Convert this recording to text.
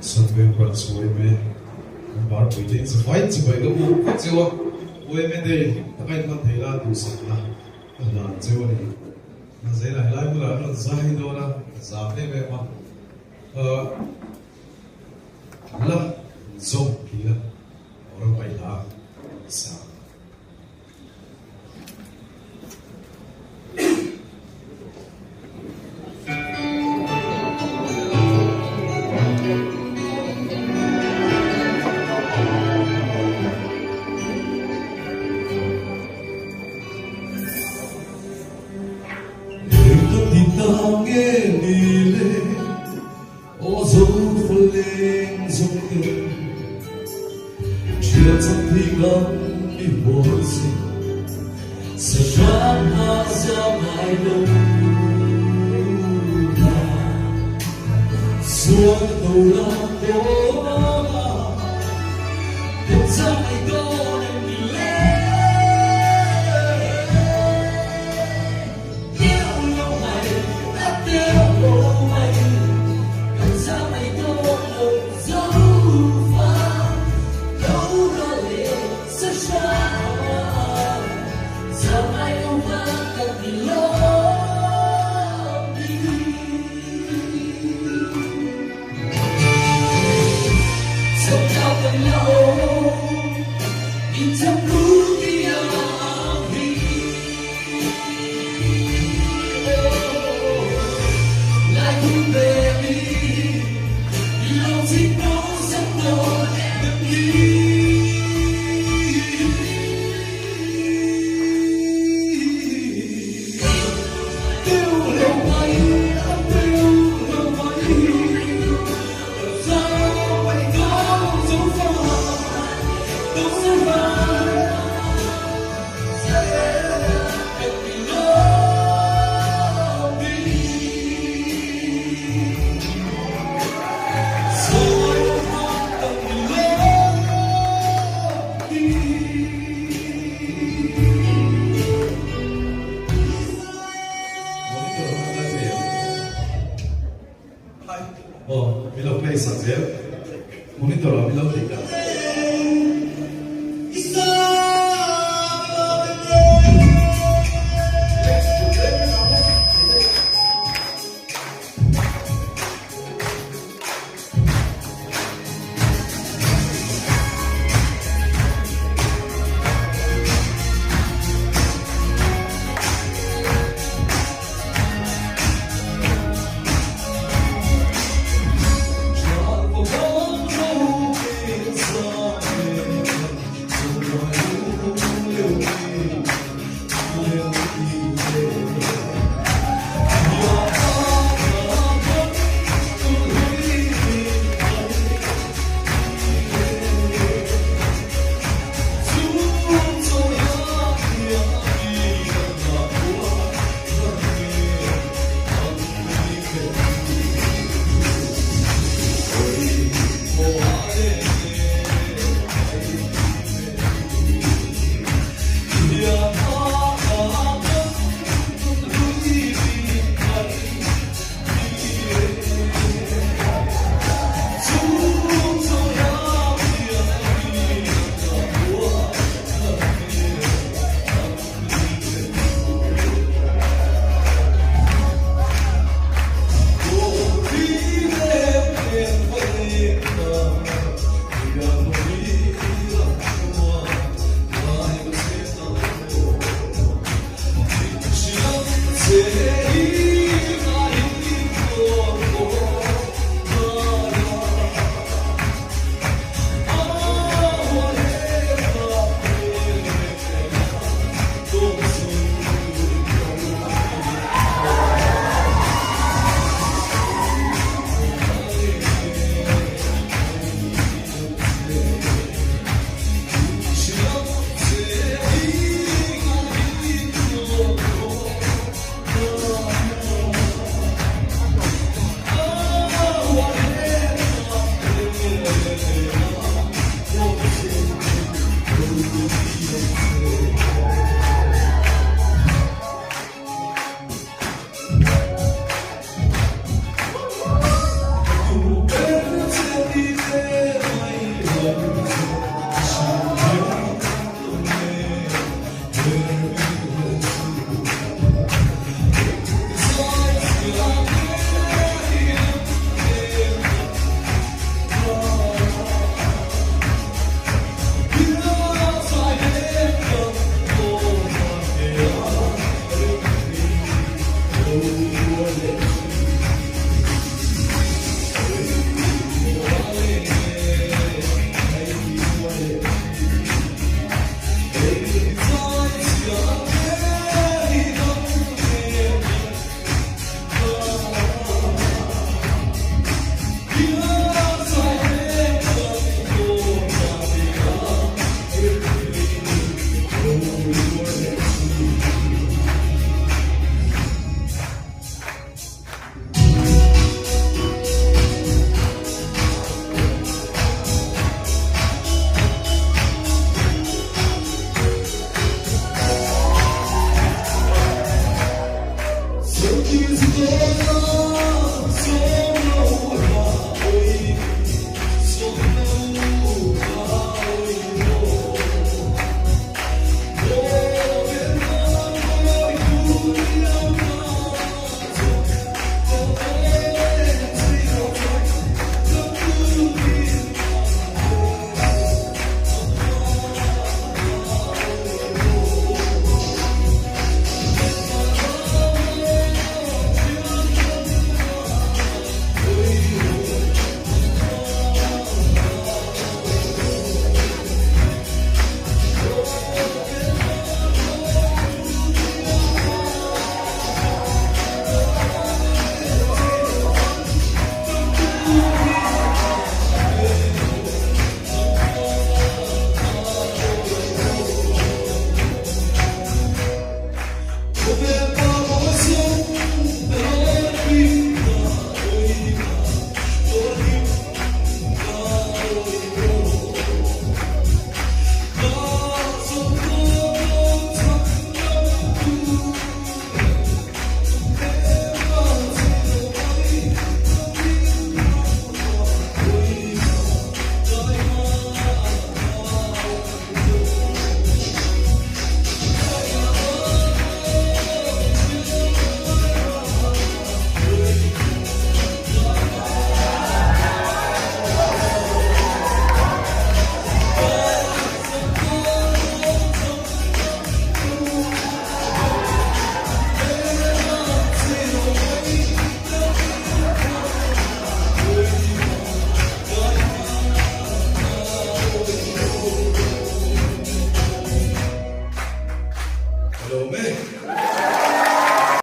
Sơn bên quạt suối mê bảo tuổi tin sẽ phải chỉ phải cái u cái chiều uê mê đây tất cả con thấy là đủ sạch là chiều này là dễ lại lại mới là nó dài đâu là giảm thế về mà là giống kia orang baik lah bisa. Nghe đi lên ô dấu phân lên dấu lên chưa chắc thì gắng đi một gì sẽ choáng hoa ra mai đâu xuống đầu là cố mà đêm ra ngày có đêm đi lên yêu nhau mày đã tiêu lâu mày đêm ra mày có một dấu vàng đâu đó lệ sẽ choáng giờ mai không vang cần đi lâu Bilo play sazel, monitor bilo tika. So Hello, man.